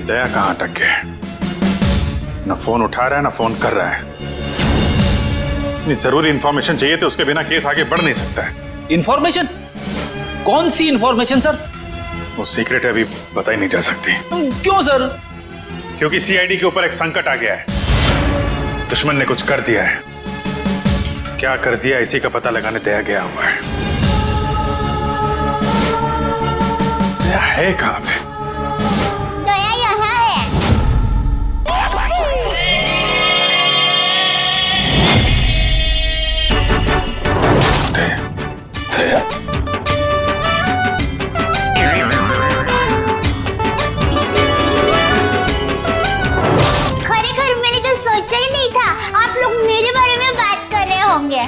दया कहाँ अटक गया? ना फोन उठा रहा है ना फोन कर रहा है। इतनी जरूरी इंफॉर्मेशन चाहिए तो उसके बिना केस आगे बढ़ नहीं सकता है। इंफॉर्मेशन? कौन सी इंफॉर्मेशन सर? वो सीक्रेट है, अभी बताई नहीं जा सकती। क्यों सर? क्योंकि सीआईडी के ऊपर एक संकट आ गया है। दुश्मन ने कुछ कर दिया है। क्या कर दिया इसी का पता लगाने दया गया हुआ है। दया है कहाँ पे? दया यहाँ है। दया, दया। खरेखर मैंने तो सोचा ही नहीं था आप लोग मेरे बारे में बात कर रहे होंगे।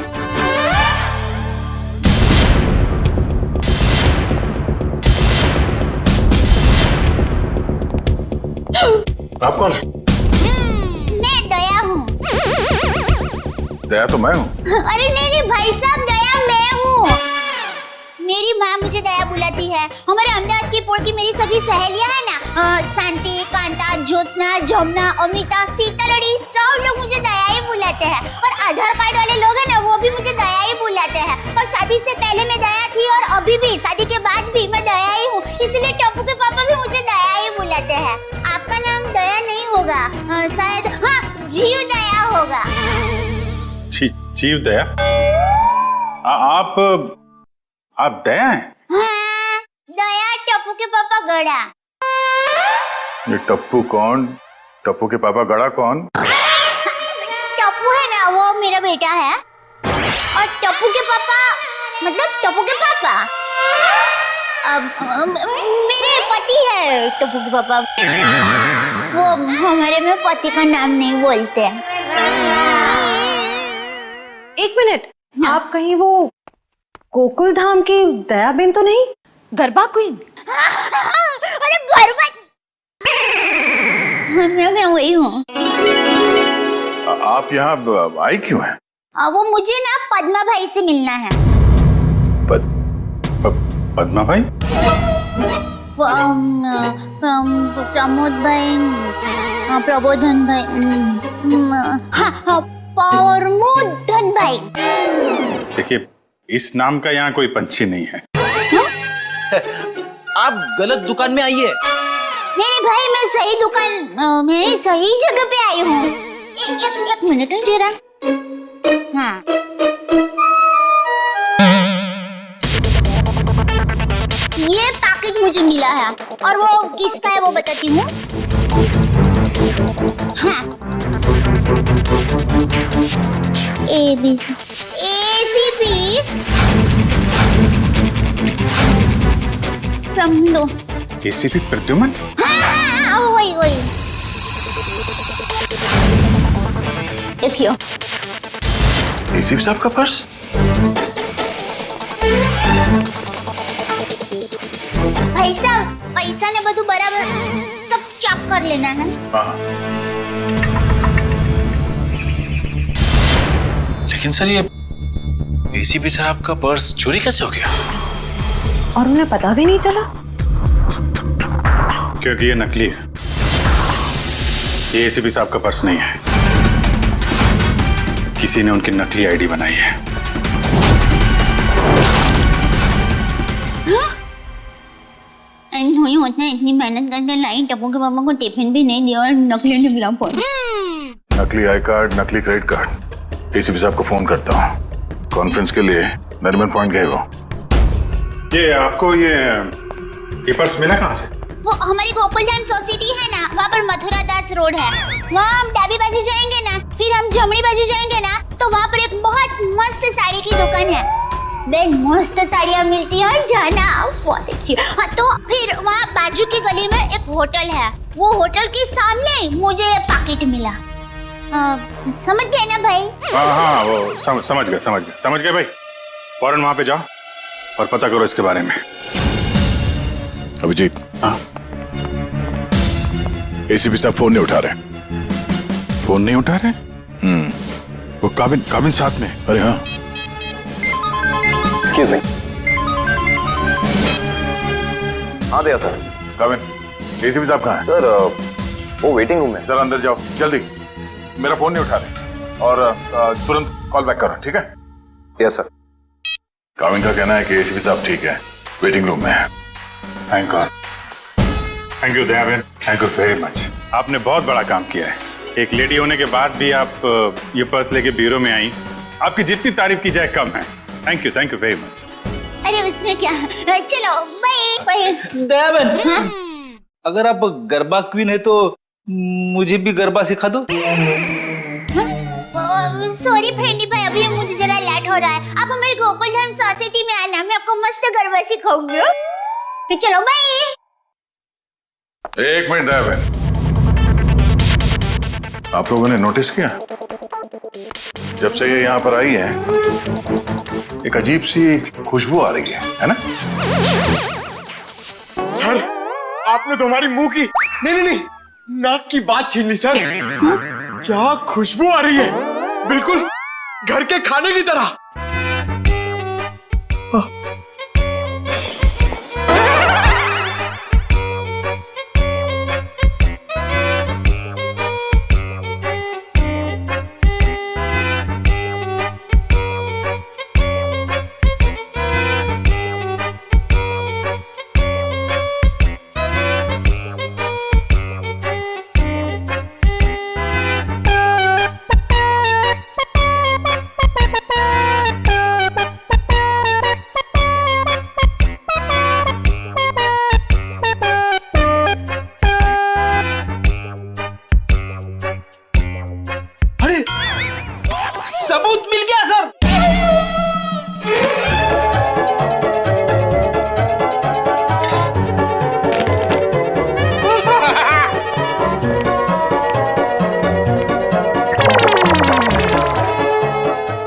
आप कौन? मैं दया हूँ। दया तो मैं हूँ। अरे नहीं भाई साहब, दया मैं हूँ। मेरी माँ मुझे दया बुलाती है। हमारे अहमदाबाद की पोल की मेरी सभी सहेलियाँ हैं ना, शांति, कांता, ज्योत्सना, जमुना, अमिता, सीतालड़ी, सब लोग मुझे दया ही बुलाते हैं। और आधार कार्ड वाले लोग हैं ना, वो भी मुझे दया ही बुलाते हैं। और शादी से पहले मैं दया थी और अभी भी, शादी के बाद भी मैं दया ही हूँ। इसलिए टप्पू के पापा भी मुझे दया ही बुलाते हैं। आपका नाम दया नहीं होगा, शायद हाँ जीव दया होगा। जीव दया? आप दया हैं? हाँ, दया टप्पू के पापा गड़ा। ये टप्पू कौन? टप्पू के पापा गड़ा कौन? टप्पू है ना, वो मेरा बेटा है। और टप्पू के पापा मतलब टप्पू के पापा मेरे पति है। टप्पू के पापा वो हमारे में पति का नाम नहीं बोलते हैं। एक मिनट, आप कहीं वो गोकुल धाम की दयाबेन तो नहीं? गरबा क्वीन? अरे गरबा मैं वही हूँ। आप यहाँ आई क्यों हैं? वो मुझे ना पद्मा भाई से मिलना है। पद्मा भाई? प्रमोद भाई, प्रबोधन भाई, हाँ प्रमोदन भाई। देखिए, इस नाम का यहाँ कोई पंछी नहीं है। आप गलत दुकान में आई है। नहीं भाई, मैं सही दुकान, मैं सही जगह पे आई हूँ। एक मिनट जरा। हाँ, ये पैकेट मुझे मिला है और वो किसका है वो बताती हूँ। हाँ, ACP दो। ACP प्रद्युमन? हाँ, वही। देखियो। ACP साहब का पर्स? भाई साहब, पैसा ने બધું बराबर सब चेक कर लेना है। हाँ। लेकिन सर, ये ACP साहब का पर्स चोरी कैसे हो गया? और उन्हें पता भी नहीं चला? क्योंकि ये नकली है। ये ACP साहब का पर्स नहीं है। किसी ने उनकी नकली आईडी बनाई है। नहीं होता है, इतनी मेहनत करके लाई, टप्पू के पापा को टिफिन भी नहीं दिया और नकली निकला फोन। नकली आई कार्ड, नकली क्रेडिट कार्ड। ACP साहब को फोन करता हूँ। कॉन्फ्रेंस के लिए नरीमन पॉइंट गए वो। ये आपको ये पर्स मिला कहाँ से? वो हमारी गोकुल धाम सोसाइटी है ना, वहाँ पर मथुरा दास रोड है। वहाँ हम डाबी बाजू जाएंगे ना, फिर हम जमनी बाजू जाएंगे ना, तो वहाँ पर एक बहुत मस्त साड़ी की दुकान है। बे मस्त साड़ियाँ मिलती है, जाना बहुत अच्छी। हाँ, तो फिर वहाँ बाजू की गली में एक होटल है। वो होटल के सामने मुझे पैकेट मिला। समझ गए ना भाई? हाँ, वो समझ गए भाई। फौरन वहाँ पे जाओ और पता करो इसके बारे में। अभिजीत। हाँ? ACP साहब फोन नहीं उठा रहे। फोन नहीं उठा रहे? वो काबिन साथ में। अरे हाँ। Excuse me. हाँ दया सर। काबिन, ACP साहब कहाँ है? सर वो वेटिंग रूम में। जरा अंदर जाओ जल्दी, मेरा फोन नहीं उठा रहे और तुरंत कॉल बैक करो, ठीक है? Yes sir. काविन का कहना है कि एसीपी साहब ठीक है, वेटिंग रूम में है। Thank God. Thank you Dayaben, thank you very much. आपने बहुत बड़ा काम किया है। एक लेडी होने के बाद भी आप ये पर्स लेके ब्यूरो में आई। आपकी जितनी तारीफ की जाए कम है। Thank you very much. अरे उसमें क्या, चलो बाय बाय। दयाबेन, अगर आप गरबा क्वीन है तो मुझे भी गरबा सिखा दो। सॉरी फ्रेंडी भाई, अभी मुझे जरा लेट हो रहा है। आप हमारे गोकुलधाम सोसाइटी में आना, मैं आपको मस्त गरबा सिखाऊंगी। फिर चलो बाय। एक मिनट दयाबेन, आप लोगों ने नोटिस किया जब से ये यहाँ पर आई है एक अजीब सी खुशबू आ रही है ना? सर आपने तो हमारी मुंह की नहीं नाक की बात छीन ली सर। क्या खुशबू आ रही है, बिल्कुल घर के खाने की तरह। सबूत मिल गया सर।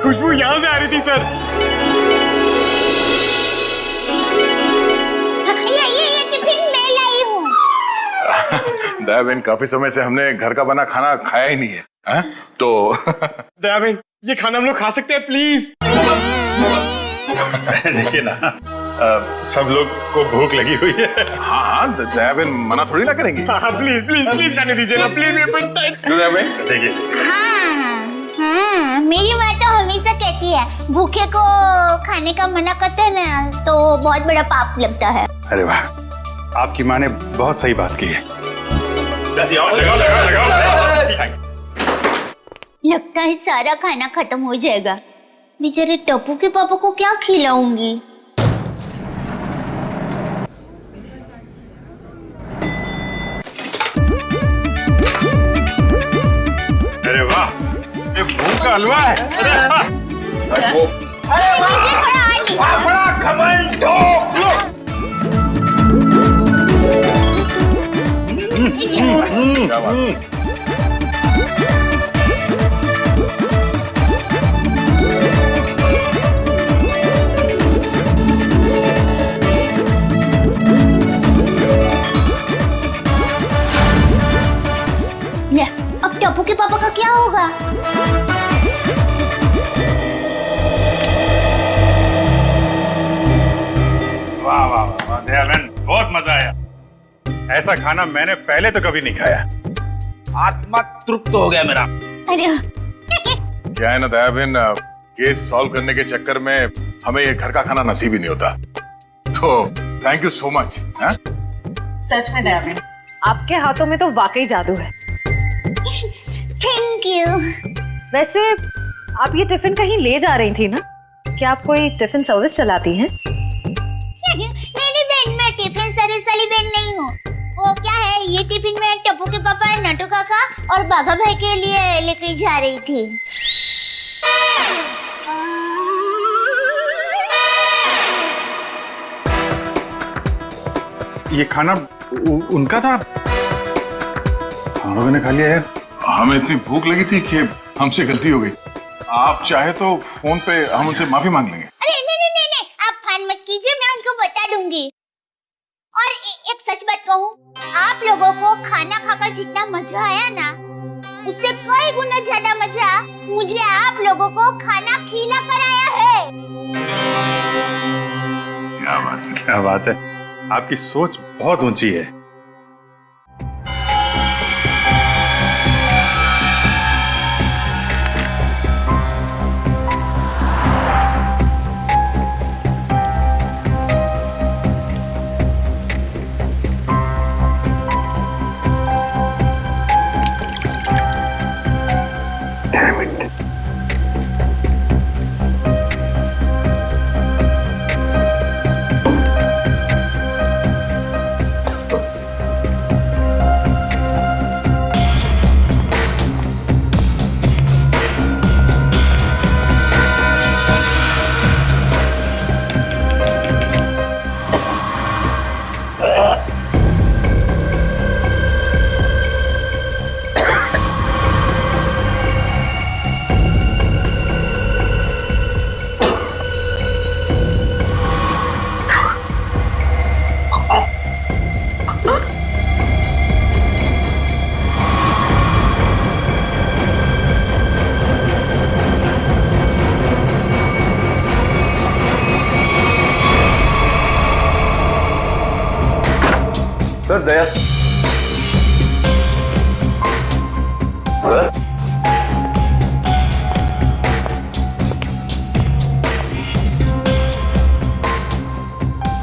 खुशबू यहां से आ रही थी सर। ये टिफिन मैं लाई हूँ। दयाबेन, काफी समय से हमने घर का बना खाना खाया ही नहीं है, है? तो दयाबेन ये खाना हम लोग खा सकते हैं प्लीज? देखिए ना, सब लोग को भूख लगी हुई है। हाँ, दयाबेन मना थोड़ी ना करेंगी। हाँ प्लीज प्लीज प्लीज खाने दीजिए ना प्लीज। दयाबेन देखिए, हाँ, मेरी माँ तो हमेशा कहती है भूखे को खाने का मना करते हैं ना तो बहुत बड़ा पाप लगता है। अरे वाह, आपकी माँ ने बहुत सही बात की है। लगता है सारा खाना खत्म हो जाएगा। बेचारे टप्पू के पापा को क्या खिलाऊंगी? अरे वाह, ये भूख का हलवा है। मुझे थोड़ा और बड़ा घमंड हो। क्या बात है? ले, अब टप्पू के पापा का क्या होगा? वाह वाह वाह दयाबेन, बहुत मजा आया। ऐसा खाना मैंने पहले तो कभी नहीं खाया। आत्मा तृप्त हो गया मेरा। अरे क्या है ना दयाबेन, केस सॉल्व करने के चक्कर में हमें ये घर का खाना नसीब ही नहीं होता। तो थैंक यू सो मच। सच में दयाबेन, आपके हाथों में तो वाकई जादू है। Thank you. वैसे आप ये टिफिन कहीं ले जा रही थी ना? क्या आप कोई टिफिन सर्विस चलाती हैं? मेरी बहन, मैं टिफिन सर्विस वाली बहन नहीं हूँ। वो क्या है, ये टिफिन में टप्पू के पापा, नटू काका और बाघा भाई के लिए लेके जा रही थी। ये खाना उनका था? हम लोगों ने खा लिया यार। हमें इतनी भूख लगी थी कि हमसे गलती हो गई। आप चाहे तो फोन पे हम उनसे माफी मांग लेंगे। अरे नहीं, आप फान मत कीजिए, मैं उनको बता दूंगी। और एक सच बात कहूँ, आप लोगों को खाना खाकर जितना मजा आया ना, उससे कई गुना ज्यादा मजा मुझे आप लोगों को खाना खिला कर आया है। क्या बात है, क्या बात है। आपकी सोच बहुत ऊंची है। सर दया सर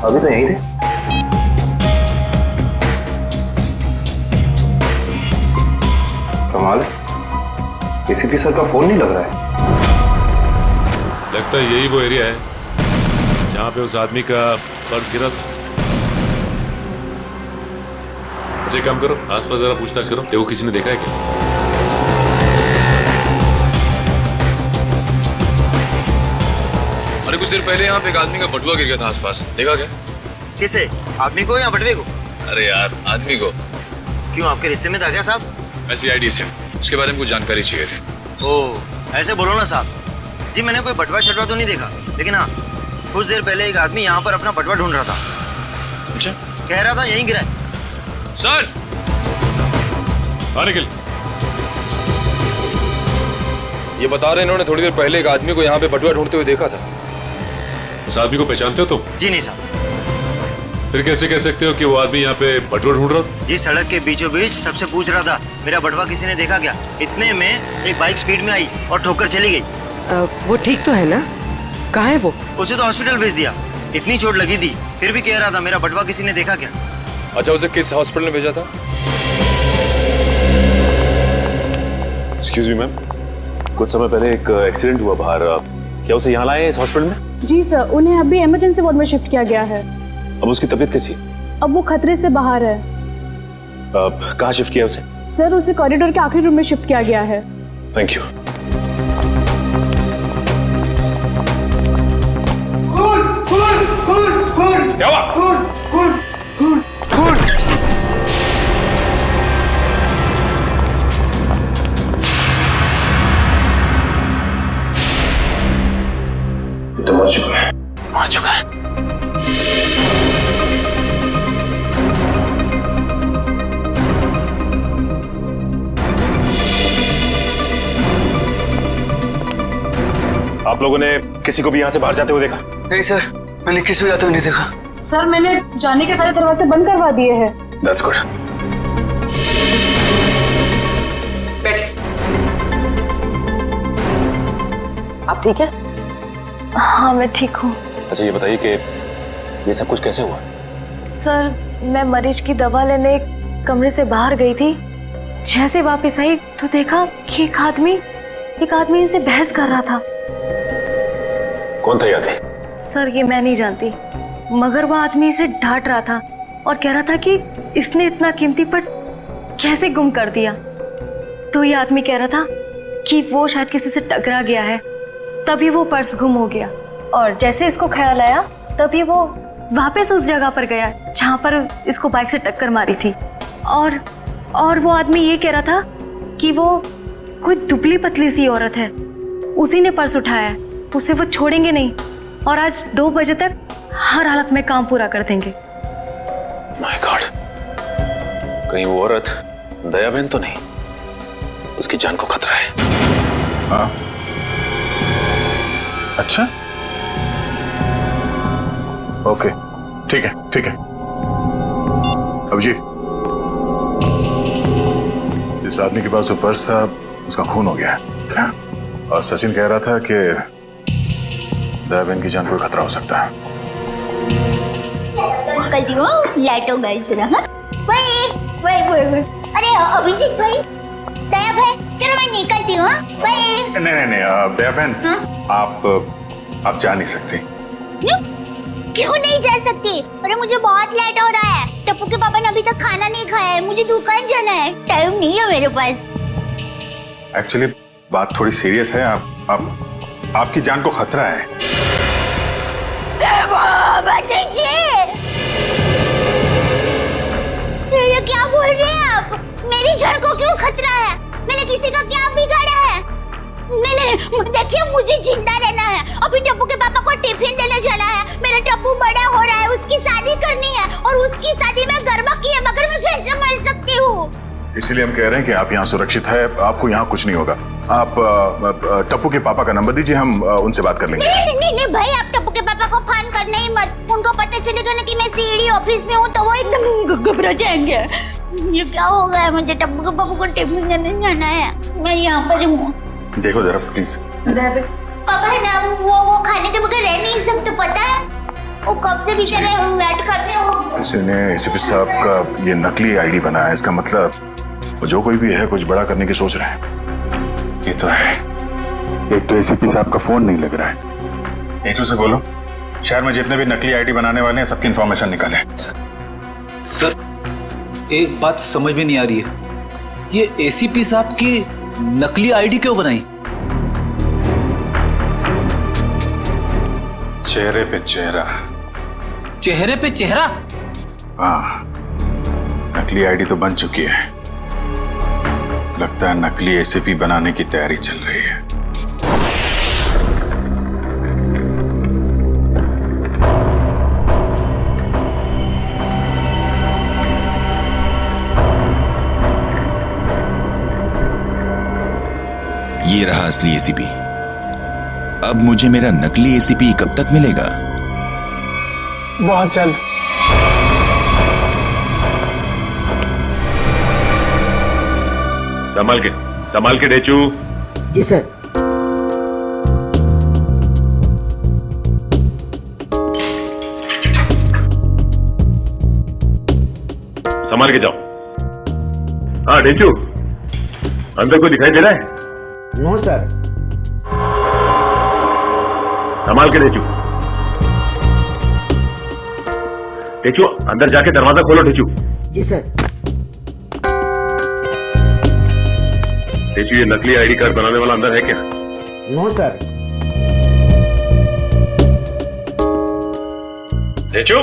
अभी तो यहीं थे। कमाल है, एसीपी सर का फोन नहीं लग रहा है। लगता है यही वो एरिया है जहाँ पे उस आदमी का पर्स गिरा था। अच्छा एक काम करो, आसपास जरा पूछताछ करो, देखो किसी ने देखा है क्या। अरे कुछ देर पहले यहाँ पे एक आदमी का बटुआ गिर गया था आसपास, देखा क्या? किसे? आदमी को या बटवे को? अरे यार आदमी को। क्यों, आपके रिश्ते में था क्या साहब? मैं CID से, उसके बारे में कुछ जानकारी चाहिए थी। ओह ऐसे बोलो ना साहब जी, मैंने कोई बटवा छटवा तो नहीं देखा, लेकिन हाँ कुछ देर पहले एक आदमी यहाँ पर अपना बटवा ढूंढ रहा था। अच्छा, कह रहा था यहीं गिरा है। सर निकल। ये बता रहे इन्होंने थोड़ी देर पहले एक आदमी को यहाँ पे बटुआ ढूंढते हुए देखा था। उस आदमी को पहचानते हो तुम? जी नहीं साहब। फिर कैसे कह सकते हो कि वो आदमी यहाँ पे बटुआ ढूंढ रहा था? जी सड़क के बीचों बीच सबसे पूछ रहा था मेरा बटवा किसी ने देखा क्या। इतने में एक बाइक स्पीड में आई और ठोकर चली गई। वो ठीक तो है ना? कहाँ है वो? उसे तो हॉस्पिटल भेज दिया, इतनी चोट लगी थी, फिर भी कह रहा था मेरा बटवा किसी ने देखा क्या। अच्छा, उसे किस हॉस्पिटल में भेजा था? एक्सक्यूज मी मैम, कुछ समय पहले एक एक्सीडेंट हुआ बाहर, क्या उसे यहाँ लाए इस हॉस्पिटल में? जी सर, उन्हें अभी इमरजेंसी वार्ड में शिफ्ट किया गया है। अब उसकी तबीयत कैसी है? अब वो खतरे से बाहर है। कहाँ शिफ्ट किया उसे? सर उसे कॉरिडोर के आखिरी रूम में शिफ्ट किया गया है। Thank you. क्या हुआ? ये तो मर चुका है। मर चुका है। आप लोगों ने किसी को भी यहाँ से बाहर जाते हुए देखा? नहीं सर, मैंने किसी को जाते हुए नहीं देखा। सर मैंने जाने के सारे दरवाजे बंद करवा दिए हैं। That's good. आप ठीक है? हाँ मैं ठीक हूँ। अच्छा ये बताइए कि ये सब कुछ कैसे हुआ? सर मैं मरीज की दवा लेने कमरे से बाहर गई थी, जैसे वापस आई तो देखा कि एक आदमी इनसे बहस कर रहा था। कौन था ये आदमी? सर ये मैं नहीं जानती, मगर वो आदमी इसे डांट रहा था और कह रहा था कि इसने इतना कीमती पर्स कैसे गुम कर दिया। तो ये आदमी कह रहा था कि वो शायद किसी से टकरा गया है, तभी वो पर्स गुम हो गया। और जैसे इसको ख्याल आया तभी वो वापस उस जगह पर गया जहाँ पर इसको बाइक से टक्कर मारी थी। और वो आदमी ये कह रहा था कि वो कोई दुबली पतली सी औरत है, उसी ने पर्स उठाया है, उसे वो छोड़ेंगे नहीं और आज 2 बजे तक हर हालत में काम पूरा कर देंगे। माय गॉड, कहीं वो औरत दया बहन तो नहीं? उसकी जान को खतरा है। हाँ अच्छा, ओके ठीक है ठीक है। अभिजीत, जिस आदमी के पास वो पर्स था उसका खून हो गया क्या? और सचिन कह रहा था कि दया बहन की जान को खतरा हो सकता है। लाइटों गई जरा। हाँ वही। अरे अभिजीत भाई, दया भाई, चलो मैं निकलती हूँ। नहीं दया बहन, आप जा नहीं सकती। क्यों नहीं जा सकती? अरे मुझे बहुत लेट हो रहा है, टप्पू के पापा ने अभी तक खाना नहीं खाया है, मुझे दुकान जाना है, टाइम नहीं है मेरे पास। एक्चुअली बात थोड़ी सीरियस है, आपकी जान को खतरा है। ये क्या बोल रहे हैं आप? मेरी जान को क्यों खतरा है? मैंने किसी का क्या बिगाड़ा है? नहीं, देखिए मुझे जिंदा रहना है। अभी टप्पू के पापा को टिफिन देने जाना है, मेरा टप्पू बड़ा हो रहा है, उसकी शादी करनी है और उसकी शादी में गरबा की है, मगर मैं कैसे मर सकती हूँ? इसीलिए हम कह रहे हैं कि आप यहाँ सुरक्षित है, आपको यहाँ कुछ नहीं होगा। आप टप्पू के पापा का नंबर दीजिए, हम उनसे बात कर लेंगे। नहीं भाई, आप टप्पू के पापा को फोन करना ही मत। उनको पता चलेगा ना कि मैं सीडी ऑफिस में हूँ तो वो एकदम घबरा जाएंगे। ये क्या हो गया है, मुझे टप्पू के पापा को टिफिन देने जाना है, मैं यहाँ पर हूँ। देखो जरा प्लीज। पापा है ना, वो खाने के बगैर रह नहीं सकते, पता है? वो कब से बेचारे वेट कर रहे हो। इसने एसीपी साहब का ये नकली आईडी बनाया है, इसका मतलब वो जो कोई भी है कुछ बड़ा करने की सोच रहे हैं। ये तो है, एक तो एसीपी साहब का फोन नहीं लग रहा है। नीतू से बोलो शहर में जितने भी नकली आईडी बनाने वाले हैं सबकी इंफॉर्मेशन निकाले। सर एक बात समझ में नहीं आ रही है, ये एसीपी साहब की नकली आईडी क्यों बनाई? चेहरे पे चेहरा। चेहरे पे चेहरा? हाँ, नकली आईडी तो बन चुकी है, लगता है नकली एसीपी बनाने की तैयारी चल रही है। ये रहा असली एसीपी। अब मुझे मेरा नकली एसीपी कब तक मिलेगा? बहुत जल्द। संभाल के डेचू। जी सर। संभाल के जाओ। हाँ डेचू, अंदर कोई दिखाई दे रहा है? No sir. संभाल के डेचू। डेचू अंदर जाके दरवाजा खोलो डेचू। जी सर। डेचू ये नकली आईडी कार्ड बनाने वाला अंदर है क्या? No sir. डेचू,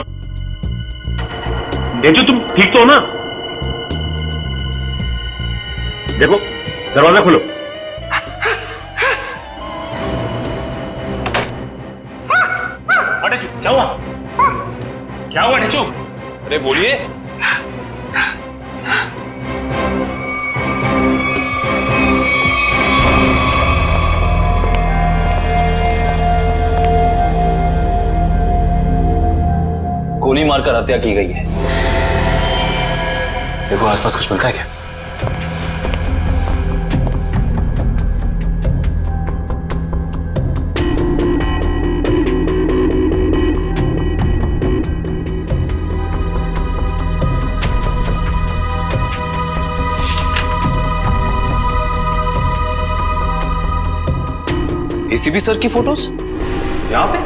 डेचू तुम ठीक तो हो ना? देखो दरवाजा खोलो। डेचू क्या हुआ? क्या हुआ डेचू? अरे बोलिए। गोली मारकर हत्या की गई है। देखो आसपास कुछ मिलता है क्या? एसीपी सर की फोटोज यहां पे?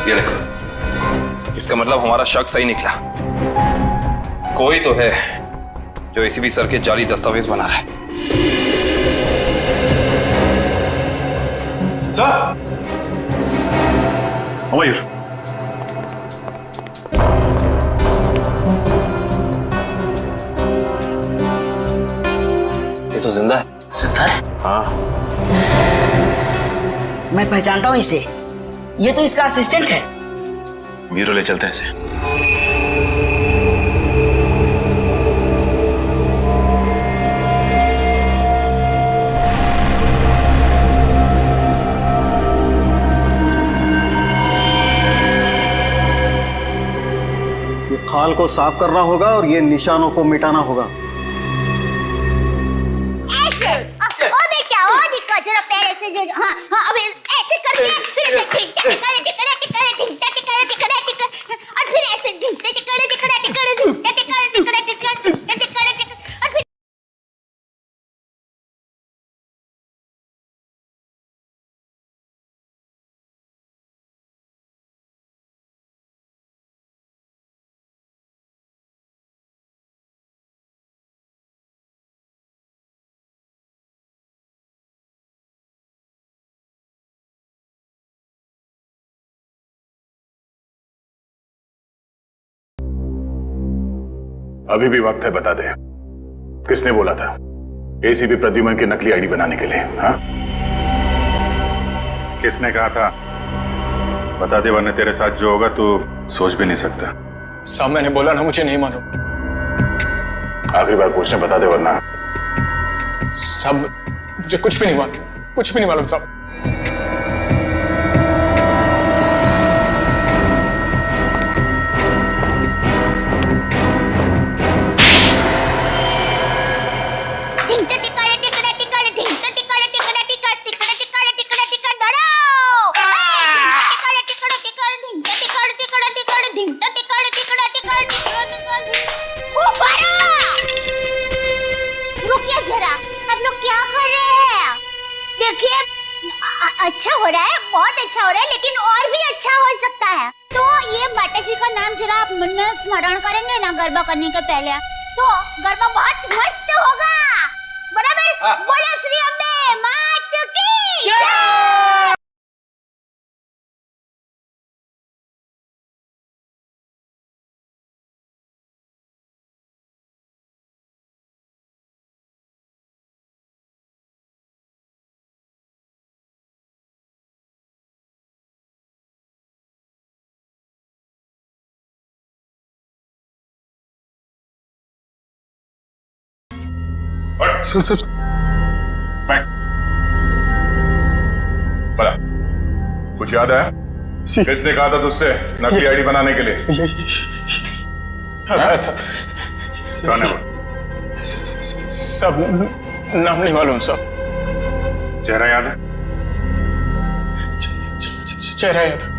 ये देखो, इसका मतलब हमारा शक सही निकला। कोई तो है जो एसीपी सर के जाली दस्तावेज बना रहा है। सर, मयूर, ये तो जिंदा है। जिंदा है? हाँ। मैं पहचानता हूँ इसे, ये तो इसका असिस्टेंट है। वीरो ले चलते हैं इसे। ये खाल को साफ करना होगा और ये निशानों को मिटाना होगा। ऐसे ओ बेटा, ओ दिक्कत जरा पैर ऐसे जो, हाँ हाँ, अब ऐसे करके फिर ऐसे टिकड़ा टिकड़ा टिकड़ा टिकड़ा टिकड़ा टिकड़ा टिकड़ा टिकड़ा, और फिर ऐसे टिकड़ा टिकड़ा टिकड़ा टिकड़ा टिकड़ा टिकड़ा टिकड़ा टिकड़ा और फिर अभी भी वक्त है, बता दे किसने बोला था एसीपी प्रद्युमन की नकली आईडी बनाने के लिए? हाँ, किसने कहा था बता दे, वरना तेरे साथ जो होगा तू सोच भी नहीं सकता। साहब मैंने बोला ना, मुझे नहीं मालूम। आखिरी बार पूछने बता दे वरना। साहब मुझे कुछ भी नहीं मालूम साहब। अच्छा हो रहा है, बहुत अच्छा हो रहा है, लेकिन और भी अच्छा हो सकता है। तो ये माता जी का नाम जरा आप मन में स्मरण करेंगे ना गरबा करने के पहले, तो गरबा बहुत मस्त होगा। बराबर? बोलो श्री अम्बे मात की जय। बोला, कुछ याद है? किसने कहा था तुझसे नकली आईडी बनाने के लिए? कौन है वो? सब नाम नहीं मालूम साहब। चेहरा याद है? चेहरा याद है।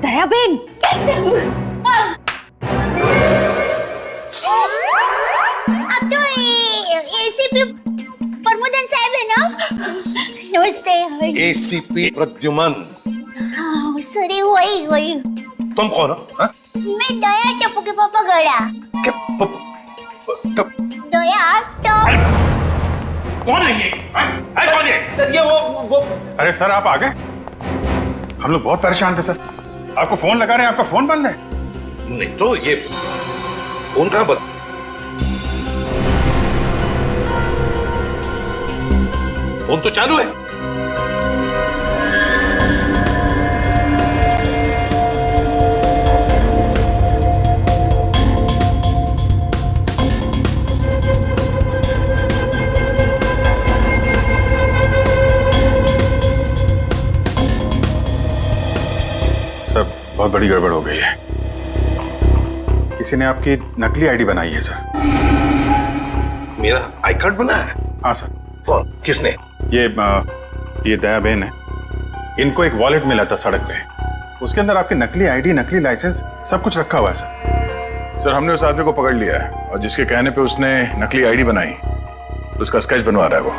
दयाबेन, अब तो एसीपी प्रमोदन साहब है ना? नमस्ते। एसीपी प्रद्युमन। सॉरी, वही तुम कौन हो? हाँ? मैं दया टप्पू के पापा गड़ा। दया टप। कौन है ये? कौन है? सर ये वो अरे सर आप आ गए? हम लोग बहुत परेशान थे सर, आपको फोन लगा रहे हैं, आपका फोन बंद है। नहीं तो ये फोन कहाँ बंद? फोन तो चालू है। बहुत बड़ी गड़बड़ हो गई है। किसी ने आपकी नकली आईडी बनाई है सर। मेरा आई कार्ड बना है? हाँ सर। कौन? किसने? ये दया बहन है, इनको एक वॉलेट मिला था सड़क पे, उसके अंदर आपकी नकली आईडी, नकली लाइसेंस सब कुछ रखा हुआ है सर। सर हमने उस आदमी को पकड़ लिया है और जिसके कहने पे उसने नकली आईडी बनाई उसका स्केच बनवा रहा है वो।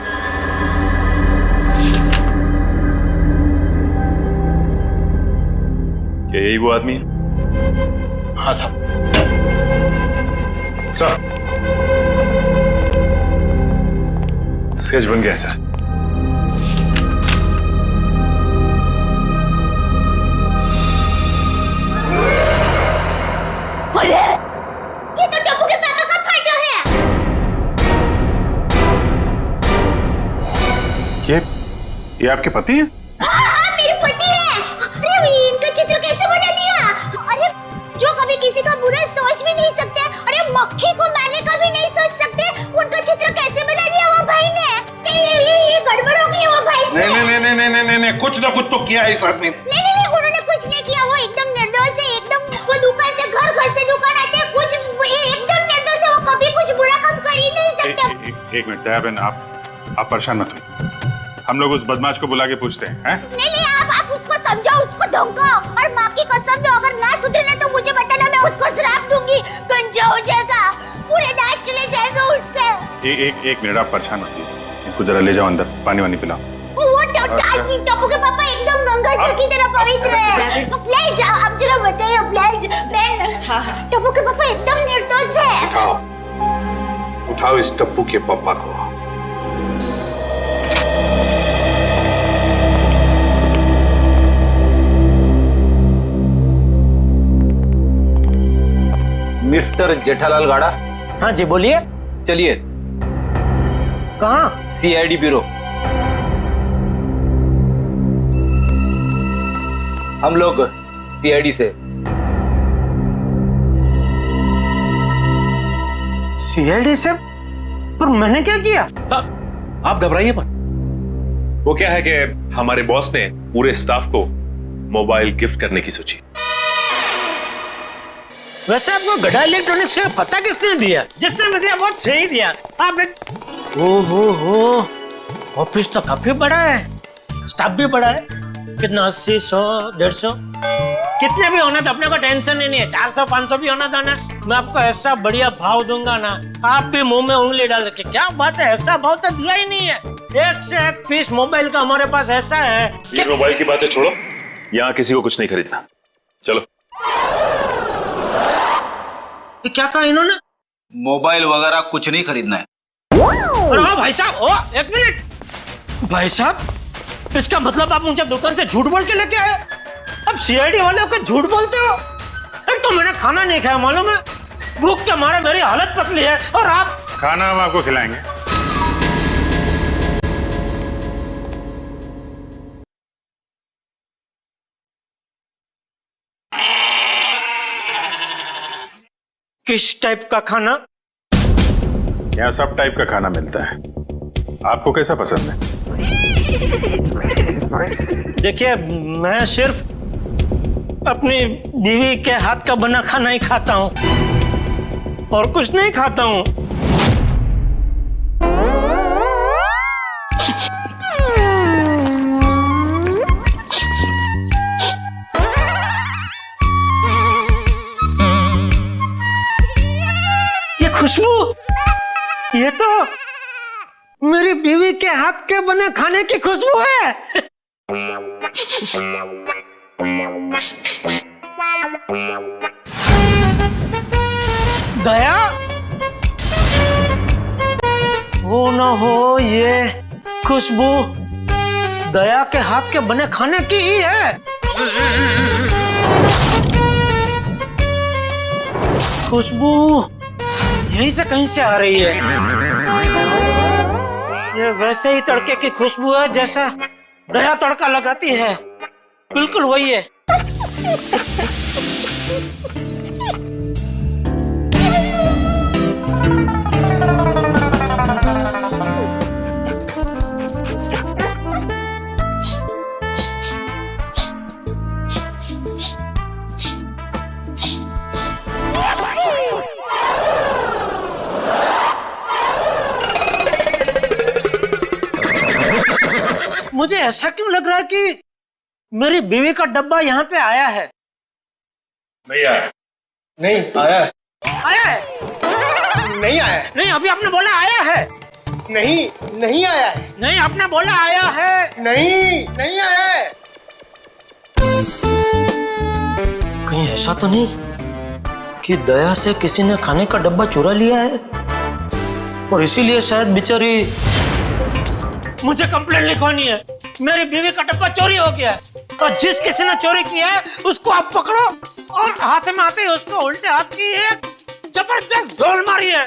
क्या यही वो आदमी है? हाँ साहब। सर स्केच बन गया है सर। ये तो टप्पू के पापा का फोटो है। ये आपके पति हैं? हाँ, मेरे पति हैं। अरे इनका चित्र कैसे बना दिया? अरे जो कभी किसी का बुरा सोच भी नहीं सकते, अरे मक्खी को मारने का भी नहीं सोच सकते, उनका चित्र कैसे बना दिया वो भाई ने? ये गड़बड़ हो गई वो भाई से। नहीं, कुछ ना कुछ तो किया है इस आदमी ने। नहीं, उन्होंने कुछ नहीं किया, वो एकदम निर्दोष है, एकदम। वो दुकान से घर से दुकान आते हैं, कुछ एकदम निर्दोष है, वो कभी कुछ बुरा काम कर ही नहीं सकते। एक मिनट दया बहन, आप परेशान मत हो, हम लोग उस बदमाश को बुला के पूछते हैं। नहीं, आप उसको समझाओ, उसको धमकाओ और माँ की कसम दो, अगर ना सुधरे ना तो मुझे बताना, मैं उसको श्राप दूंगी, गंजा हो जाएगा, पूरे दांत चले जाएंगे उसके। एक मिनट आप परेशान मत होइए, इनको जरा ले जाओ अंदर, पानी वानी पिलाओ। वो दादी टप्पू के पापा एकदम गंगा जल की तरह पवित्र है। प्लीज आप जरा बताइए प्लीज। टप्पू के पापा एकदम निर्दोष है। उठाओ इस टप्पू के पापा को। मिस्टर जेठालाल गाड़ा। हाँ जी बोलिए। चलिए। कहाँ? CID bureau. हम लोग सीआईडी से। सीआईडी से? पर मैंने क्या किया? आप घबराइए मत। वो क्या है कि हमारे बॉस ने पूरे स्टाफ को मोबाइल गिफ्ट करने की सोची। वैसे आपको गड़ा इलेक्ट्रॉनिक्स का पता किसने दिया? जिसने भी दिया बहुत सही दिया। आप हो ऑफिस तो काफी बड़ा है, स्टाफ भी बड़ा है। कितना 80, 100, 150 कितने भी होना तो अपने को टेंशन ही नहीं है। 400, 500 भी होना था ना, मैं आपको ऐसा बढ़िया भाव दूंगा ना, आप भी मुंह में उंगली डाल रखे। क्या बात है, ऐसा भाव तो दिया ही नहीं है। एक से एक पीस मोबाइल का हमारे पास ऐसा है। ये मोबाइल की बातें छोड़ो, यहाँ किसी को कुछ नहीं खरीदना। चलो। क्या कहा इन्होंने? मोबाइल वगैरह कुछ नहीं खरीदना है। अरे भाई साहब, एक मिनट। भाई साहब, इसका मतलब आप मुझे दुकान से झूठ बोल के लेके आए? अब सीआईडी वाले होकर झूठ बोलते हो? एक तो मैंने खाना नहीं खाया, मालूम है? भूख के मारे मेरी हालत पतली है, और आप? खाना हम आपको खिलाएंगे। किस टाइप का खाना? यहाँ सब टाइप का खाना मिलता है। आपको कैसा पसंद है? देखिए, मैं सिर्फ अपनी बीवी के हाथ का बना खाना ही खाता हूँ, और कुछ नहीं खाता हूँ। ये खुशबू, ये तो मेरी बीवी के हाथ के बने खाने की खुशबू है। दया, हो ना हो ये खुशबू दया के हाथ के बने खाने की ही है। खुशबू यहीं से कहीं से आ रही है। ये वैसे ही तड़के की खुशबू है जैसा दया तड़का लगाती है, बिल्कुल वही है। मुझे ऐसा क्यों लग रहा है कि मेरी बीवी का डब्बा यहाँ पे आया है? नहीं आया। नहीं आया है। आया है? नहीं आया है। नहीं, अभी आपने बोला आया है। नहीं, नहीं आया है। नहीं, आपने बोला आया है। नहीं, नहीं आया है। कहीं ऐसा तो नहीं कि दया से किसी ने खाने का डब्बा चुरा लिया है, और इसीलिए शायद बेचारी मुझे कंप्लेंट लिखवानी है। मेरी बीवी का डब्बा चोरी हो गया है, और जिस किसी ने चोरी किया है उसको आप पकड़ो, और हाथ में आते ही उसको उल्टे हाथ की एक जबरदस्त ढोल मारी है।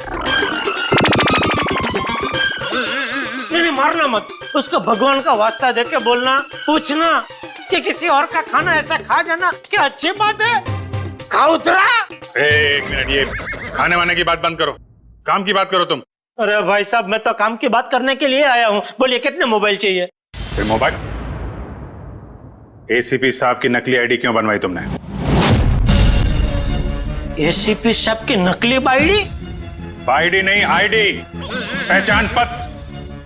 नहीं, मारना मत, उसको भगवान का वास्ता देके बोलना, पूछना कि किसी और का खाना ऐसा खा जाना क्या अच्छी बात है? खाउतरा। एक मिनट, ये खाने वाने की बात बंद करो, काम की बात करो तुम। अरे भाई साहब, मैं तो काम की बात करने के लिए आया हूँ। बोलिए, कितने मोबाइल चाहिए? फिर मोबाइल? एसीपी साहब की नकली आईडी क्यों बनवाई तुमने? एसीपी साहब की नकली आईडी? आईडी नहीं, आईडी, पहचान पत्र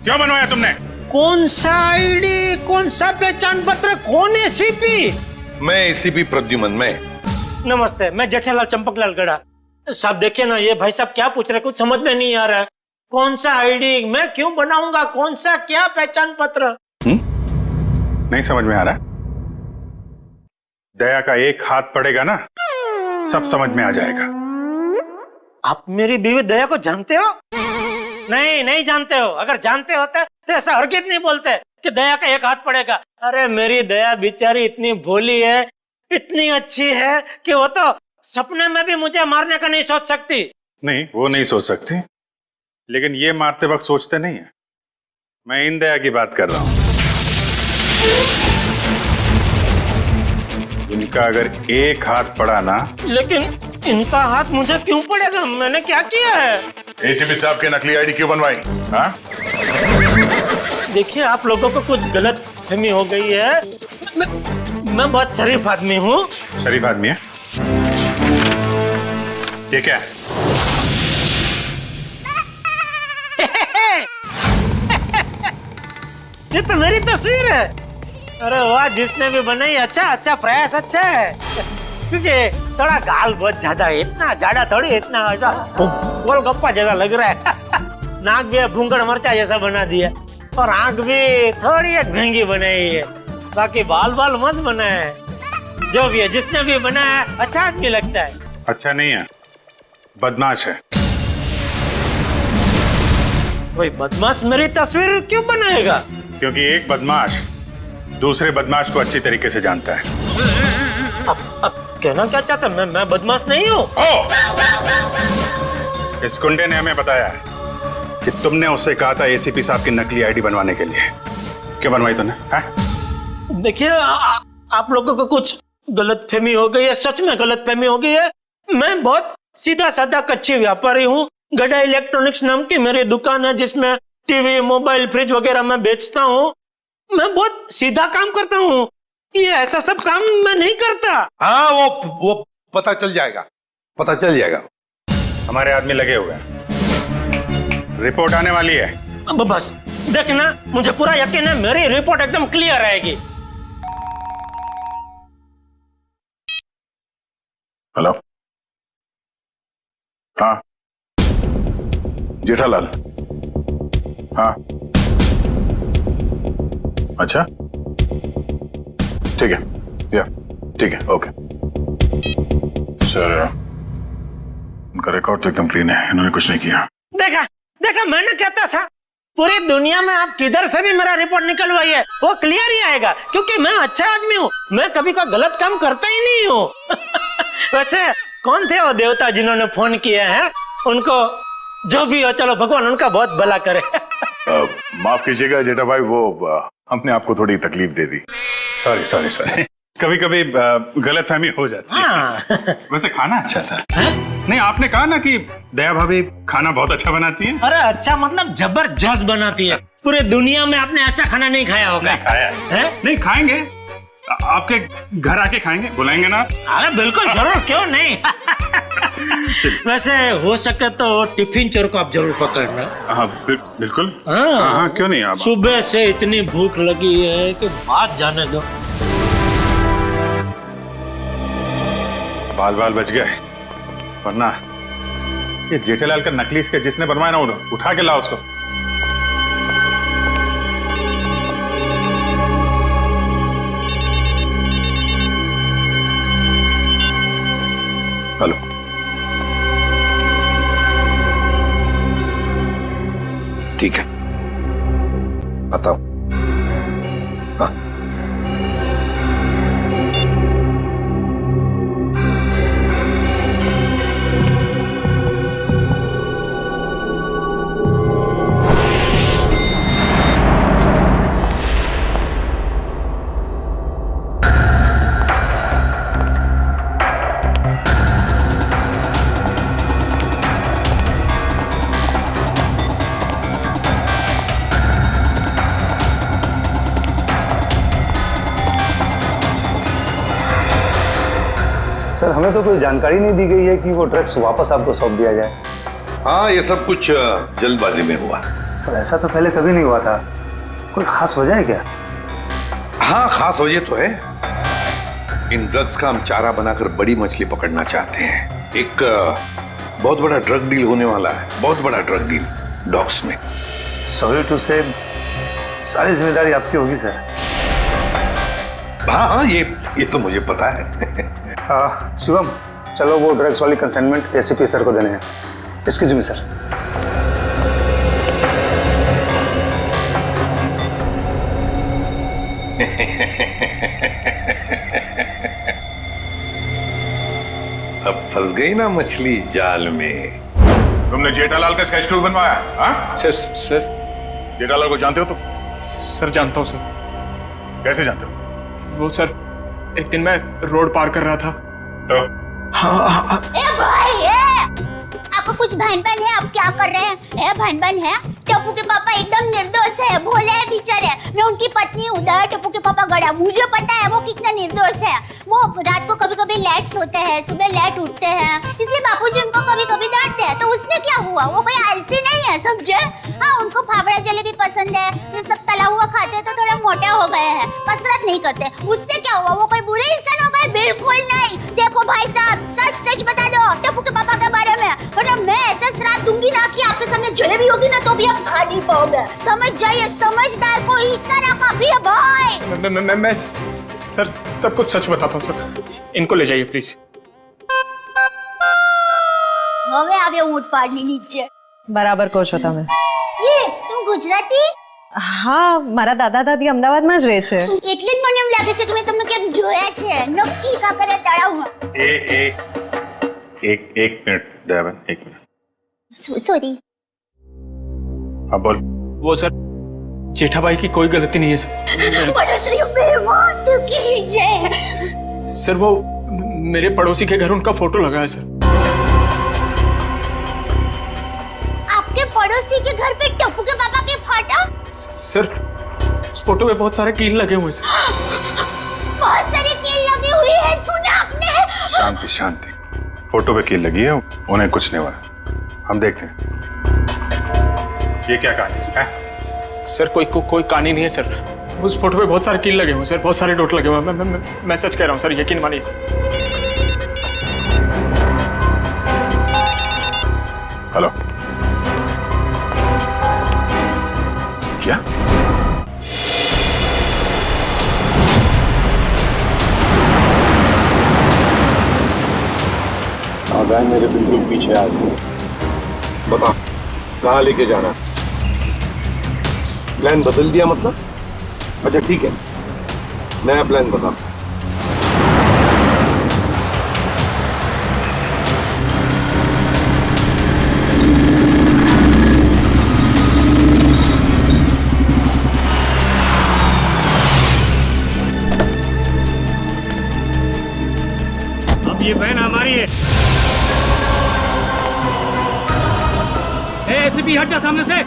क्यों बनवाया तुमने? कौन सा आईडी, कौन सा पहचान पत्र, कौन एसीपी? मैं एसीपी प्रद्युमन। मैं नमस्ते, मैं जेठालाल चंपकलाल गड़ा। साहब देखिए ना, ये भाई साहब क्या पूछ रहे, कुछ समझ में नहीं आ रहा है। कौन सा आईडी मैं क्यों बनाऊंगा, कौन सा क्या पहचान पत्र? नहीं समझ में आ रहा? दया का एक हाथ पड़ेगा ना, सब समझ में आ जाएगा। आप मेरी बीवी दया को जानते हो? नहीं, नहीं जानते हो। अगर जानते होते तो ऐसा हरगिज़ नहीं बोलते कि दया का एक हाथ पड़ेगा। अरे मेरी दया बेचारी इतनी भोली है, इतनी अच्छी है कि वो तो सपने में भी मुझे मारने का नहीं सोच सकती। नहीं, वो नहीं सोच सकती, लेकिन ये मारते वक्त सोचते नहीं है। मैं इन दया की बात कर रहा हूं। इनका अगर एक हाथ पड़ा ना। लेकिन इनका हाथ मुझे क्यों पड़ेगा? मैंने क्या किया है? एसीपी साहब के नकली आईडी क्यों बनवाई? हाँ? देखिए, आप लोगों को कुछ गलत फहमी हो गई है। मैं बहुत शरीफ आदमी हूँ। शरीफ आदमी है? ये क्या है? ये तो मेरी तस्वीर है। अरे वाह, जिसने भी बनाई अच्छा प्रयास अच्छा है। क्योंकि थोड़ा गाल बहुत ज्यादा है, इतना ज्यादा थोड़ी, इतना गोलगप्पा जैसा लग रहा है। नाक भी भूंगड़ मरचा जैसा बना दिया और आंख भी थोड़ी महंगी बनाई है। बाकी बाल मस्त बना है। जो भी है, जिसने भी बनाया अच्छा आदमी लगता है। अच्छा नहीं है, बदमाश है। वही बदमाश मेरी तस्वीर क्यों बनाएगा? क्योंकि एक बदमाश दूसरे बदमाश को अच्छी तरीके से जानता है। अब कहना क्या चाहता? मैं बदमाश नहीं हूँ। इस गुंडे ने हमें बताया है कि तुमने उससे कहा था एसीपी साहब की नकली आईडी बनवाने के लिए। क्यों बनवाई तूने? देखिए, आप लोगों को कुछ गलतफहमी हो गई है, सच में गलतफहमी हो गई है। मैं बहुत सीधा साधा कच्ची व्यापारी हूँ। गड़ा इलेक्ट्रॉनिक्स नाम की मेरी दुकान है, जिसमें टीवी, मोबाइल, फ्रिज वगैरह मैं बेचता हूँ। मैं बहुत सीधा काम करता हूँ। ये ऐसा सब काम मैं नहीं करता। हाँ, वो पता चल जाएगा। हमारे आदमी लगे हुए हैं, रिपोर्ट आने वाली है। अब बस देखना, मुझे पूरा यकीन है मेरी रिपोर्ट एकदम क्लियर आएगी। हेलो, हाँ जेठालाल, हाँ अच्छा ठीक है, या ठीक है, ओके सर। उनका रिकॉर्ड तो एकदम क्लीन है, इन्होंने कुछ नहीं किया। देखा मैंने कहता था, पूरी दुनिया में आप किधर से भी मेरा रिपोर्ट निकलवाइए, वो क्लियर ही आएगा। क्योंकि मैं अच्छा आदमी हूँ, मैं कभी कोई गलत काम करता ही नहीं हूँ। वैसे कौन थे वो देवता जिन्होंने फोन किया है? उनको जो भी हो, चलो भगवान उनका बहुत भला करे। माफ कीजिएगा जेठा भाई, वो हमने आपको थोड़ी तकलीफ दे दी। सॉरी। कभी कभी गलतफहमी हो जाती है। वैसे खाना अच्छा था। नहीं, आपने कहा ना कि दया भाभी खाना बहुत अच्छा बनाती है। अरे अच्छा मतलब जबरदस्त बनाती है। पूरे दुनिया में आपने ऐसा खाना नहीं खाया होगा। नहीं खाया है? नहीं खाएंगे, आपके घर आके खाएंगे, बुलाएंगे ना? अरे बिल्कुल जरूर, क्यों नहीं। वैसे हो सके तो टिफिन चोर को आप जरूर पकड़ना। हाँ बिल्कुल। हाँ क्यों नहीं। आप सुबह से इतनी भूख लगी है कि बात जाने दो। बाल बच गए, वरना ये जेठालाल का नकली इसके जिसने बनवाया ना, उठा के ला उसको। हेलो, ठीक है, बताओ। हाँ, सर, हमें तो कोई जानकारी नहीं दी गई है कि वो ड्रग्स वापस आपको सौंप दिया जाए। हाँ, ये सब कुछ जल्दबाजी में हुआ। सर, ऐसा तो पहले कभी नहीं हुआ था। कोई खास वजह है क्या? हाँ, खास वजह तो है। इन ड्रग्स का हम चारा बनाकर बड़ी मछली पकड़ना चाहते हैं। एक बहुत बड़ा ड्रग डील होने वाला है, बहुत बड़ा ड्रग डील डॉग्स में। सॉरी टू से, सारी जिम्मेदारी आपकी होगी सर। हाँ हाँ, ये तो मुझे पता है। शिवम, चलो वो ड्रग्स वाली कंसाइनमेंट एसीपी सर को देने हैं। Excuse me sir. अब फंस गई ना मछली जाल में। तुमने जेठालाल का स्केच क्यों बनवाया? हाँ? सर जेठालाल को जानते हो तुम? सर जानता हूँ सर। कैसे जानते हो? वो सर, एक दिन मैं रोड पार कर रहा था तो हाँ। ए भाई आपको कुछ भन है? आप क्या कर रहे हैं? भन है? टप्पू के पापा एकदम निर्दोष है, भोले है, बेचारे। मैं उनकी पत्नी हूँ, टप्पू के पापा गड़ा। मुझे पता है वो कितना निर्दोष है। वो रात को कभी कभी लेट सोते हैं, सुबह लेट उठते हैं, इसलिए बापूजी उनको कभी कभी डांटते हैं। तो उसमें क्या हुआ? वो कोई आलसी नहीं है, समझे? हाँ, उनको फाफड़ा जलेबी पसंद है, ये सब तला हुआ खाते तो थोड़ा मोटे हो गए हैं, कसरत नहीं करते। उससे क्या हुआ? वो कोई बुरे इंसान हो गए? बिल्कुल नहीं। देखो भाई साहब, सच सच बता दो टप्पू के पापा के बारे में, वरना मैं ऐसा श्राप दूंगी ना कि आपके सामने जलेबी होगी ना तो भी आप खा नहीं पाओगे। समझ जाइए, समझदार को इस तरह का भी है भाई। मैं सर सब कुछ सच बताता हूँ सर। इनको ले जाइए प्लीज। હવે આવ્યો ઊંટ પાડની નીચે। બરાબર કહો છો તમે। ये तुम गुजराती? હા, મારા દાદા દાદી અમદાવાદમાં જ રહે છે। એટલે જ મને એમ લાગે છે કે મેં તમને ક્યાંક જોયા છે, નક્કી કાંકરિયા તળાવમાં। एक मिनट दयाबेन, एक मिनट। सॉरी। हाँ बोल। वो सर, जेठा भाई की कोई गलती नहीं है सर। पड़ोसी बेईमान तू की जय। सर वो मेरे पड़ोसी के घर उनका फोटो लगा है सर। आपके पड़ोसी के घर पे टप्पू के पापा के फोटो? सर उस फोटो में बहुत सारे कील लगे हुए सर। बहुत सारे कील लगी हुई है, सुना आपने? शांति शांति। फोटो पे कील लगी है, उन्हें कुछ नहीं हुआ। हम देखते हैं ये क्या कहानी है। सर कोई कहानी नहीं है सर। उस फोटो पे बहुत सारे कील लगे हुए सर, बहुत सारे डॉट लगे हुए। मैं सच कह रहा हूँ सर, यकीन मानिए सर। हेलो, क्या? आगाह मेरे बिल्कुल पीछे आ गए। बता कहाँ लेके जाना? प्लान बदल दिया मतलब? अच्छा ठीक है, नया प्लान बता। अब ये बहन हमारी है। एसीपी हट जा सामने से।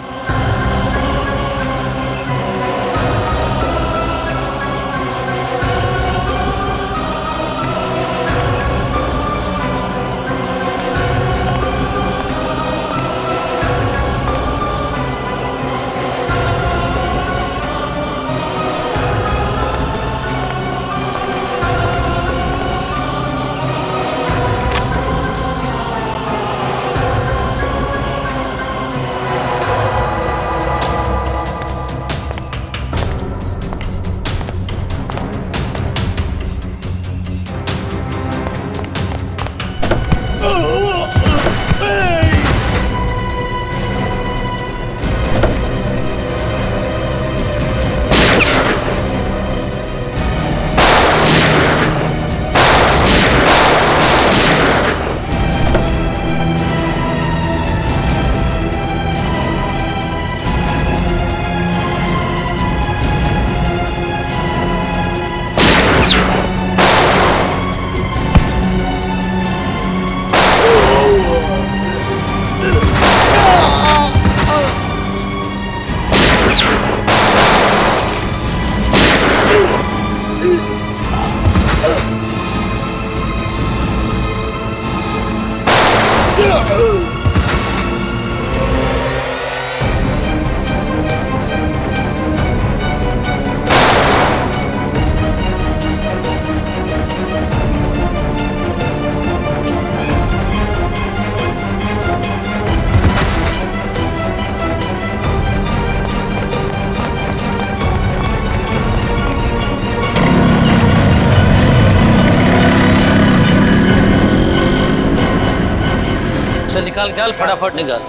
निकाल फटाफट निकाल।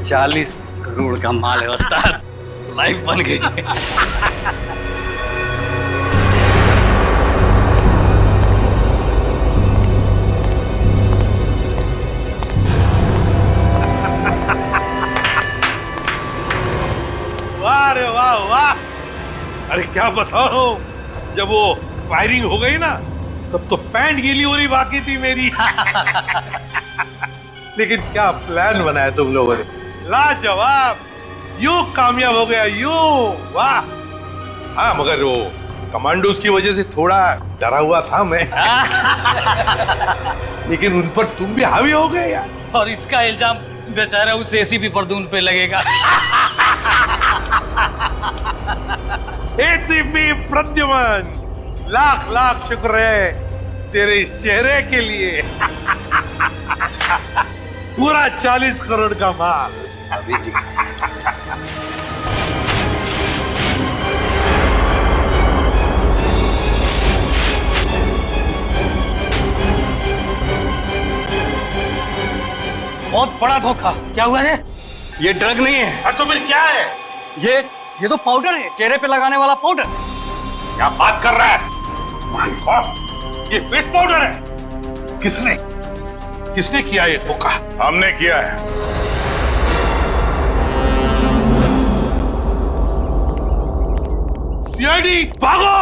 $40 करोड़ का माल है उस्ताद, लाइफ बन गई। वाह रे वाह वाह। अरे क्या बताओ, जब वो फायरिंग हो गई ना तब तो पैंट गीली होनी बाकी थी मेरी। लेकिन क्या प्लान बनाया तुम लोगों ने, लाजवाब। यूं कामयाब हो गया यूं, वाह। हाँ मगर वो कमांडोज की वजह से थोड़ा डरा हुआ था मैं। लेकिन उन पर तुम भी हावी हो गए यार। और इसका इल्जाम बेचारा उस एसीपी परदून पे लगेगा। एसीपी प्रद्युमन, लाख लाख शुक्र है तेरे इस चेहरे के लिए। पूरा 40 करोड़ का माल। अभी जी बहुत बड़ा धोखा। क्या हुआ है? ये ड्रग नहीं है। तो फिर क्या है? ये तो पाउडर है, चेहरे पे लगाने वाला पाउडर। क्या बात कर रहा है? माय गॉड, ये फेस पाउडर है। किसने किया ये धोखा? हमने किया है। सीआईडी भागो।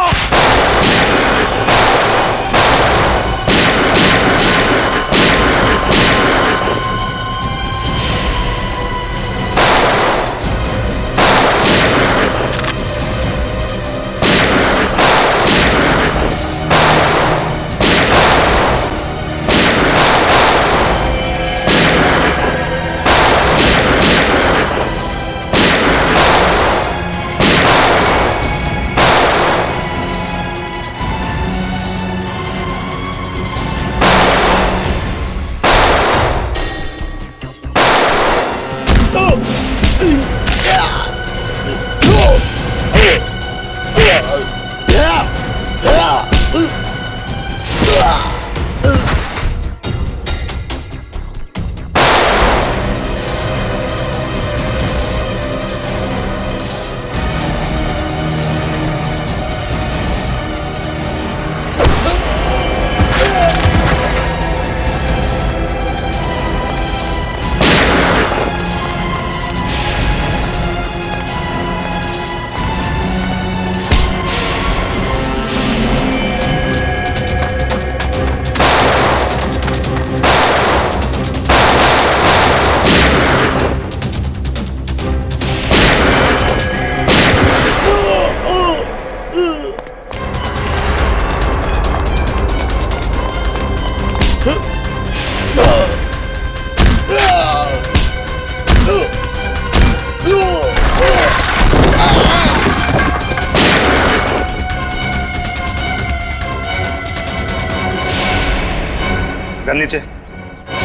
गन नीचे,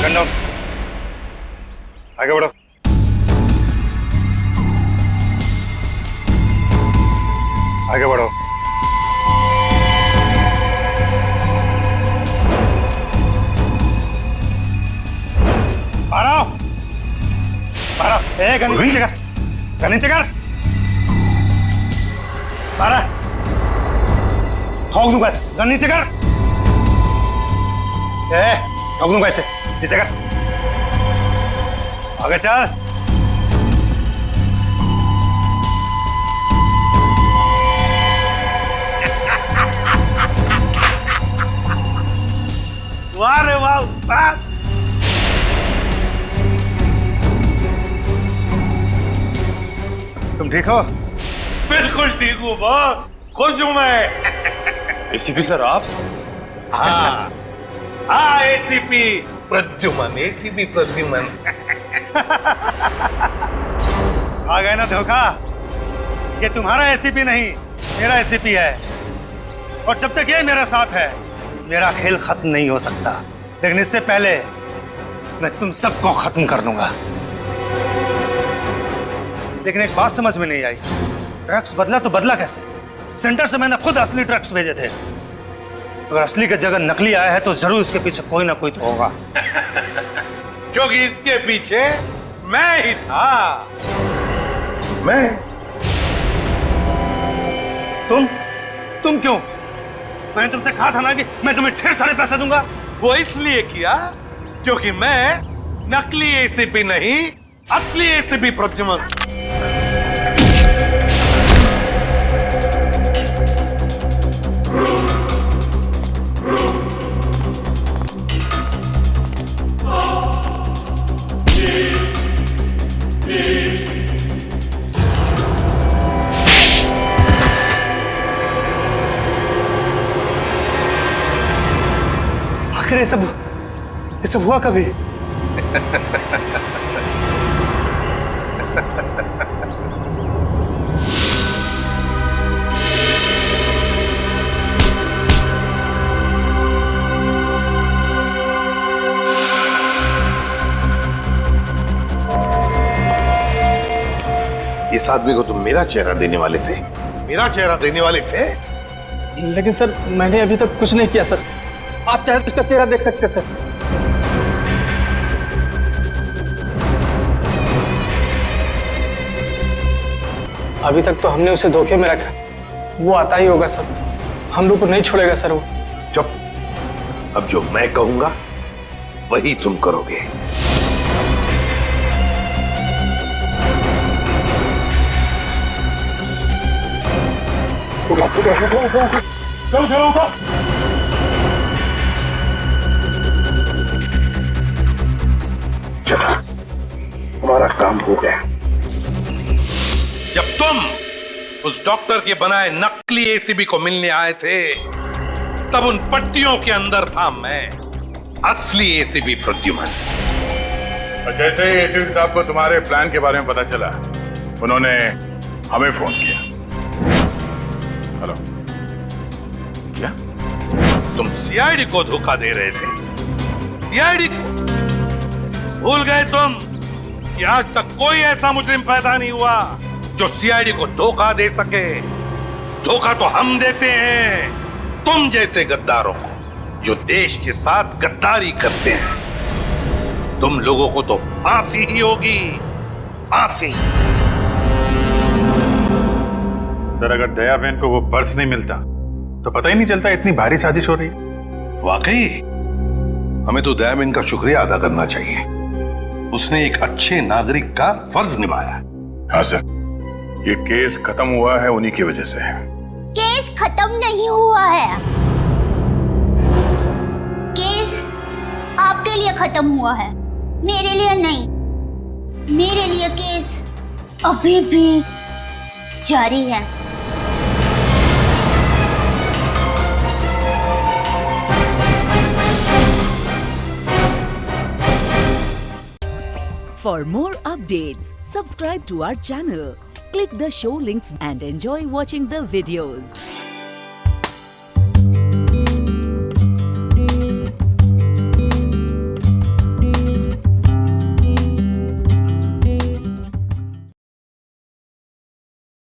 गन डाउन, आगे बढ़ो। आगे बढ़ो। गन नीचे कर, गन नीचे कर। ठोक दूंगा ऐसे, गन नीचे कर। ठोक दूंगा ऐसे, नीचे कर। आगे चल। वाह रे वाह उस्ताद। तुम ठीक हो? बिल्कुल ठीक हूँ बॉस, खुश हूँ मैं। एसीपी सर आप? हाँ हाँ, एसीपी प्रद्युमन, एसीपी प्रद्युमन। आ गए ना धोखा। ये तुम्हारा एसीपी नहीं, मेरा एसीपी है। और जब तक ये मेरे साथ है, मेरा खेल खत्म नहीं हो सकता। लेकिन इससे पहले मैं तुम सबको खत्म कर दूंगा। लेकिन एक बात समझ में नहीं आई, ड्रग्स बदला तो बदला कैसे? सेंटर से मैंने खुद असली ट्रक्स भेजे थे। अगर असली की जगह नकली आया है तो जरूर इसके पीछे कोई ना कोई तो होगा। क्योंकि इसके पीछे मैं ही था। मैं? तुम क्यों? मैंने तुमसे कहा था ना कि मैं तुम्हें ढेर सारे पैसे दूंगा। वो इसलिए किया क्योंकि मैं नकली एसीपी नहीं, असली एसीपी प्रद्युमन। आखिर ये सब हुआ कभी? इस आदमी को तुम मेरा चेहरा देने वाले थे? मेरा चेहरा देने वाले थे? लेकिन सर मैंने अभी तक कुछ नहीं किया सर। आप चाहे तो इसका चेहरा देख सकते हैं सर। अभी तक तो हमने उसे धोखे में रखा, वो आता ही होगा सर। हम लोग को नहीं छोड़ेगा सर वो। चुप। अब जो मैं कहूंगा वही तुम करोगे। चला, हमारा काम हो गया। जब तुम उस डॉक्टर के बनाए नकली एसीबी को मिलने आए थे, तब उन पट्टियों के अंदर था मैं, असली एसीबी प्रद्युमन। और जैसे ही एसीपी साहब को तुम्हारे प्लान के बारे में पता चला, उन्होंने हमें फोन किया। हेलो, क्या तुम सीआईडी को धोखा दे रहे थे? सीआईडी को भूल गए तुम कि आज तक कोई ऐसा मुजरिम पैदा नहीं हुआ जो सीआईडी को धोखा दे सके। धोखा तो हम देते हैं तुम जैसे गद्दारों को, जो देश के साथ गद्दारी करते हैं। तुम लोगों को तो फांसी ही होगी, फांसी। सर, अगर दया बहन को वो पर्स नहीं मिलता तो पता ही नहीं चलता इतनी भारी साजिश हो रही। वाकई हमें तो दया बहन का शुक्रिया अदा करना चाहिए। उसने एक अच्छे नागरिक का फर्ज निभाया। हाँ सर, ये केस खत्म हुआ है उन्हीं की वजह से। केस खत्म नहीं हुआ है। केस आपके लिए खत्म हुआ है, मेरे लिए नहीं। मेरे लिए केस अभी भी जारी है। For more updates, subscribe to our channel, click the show links and enjoy watching the videos.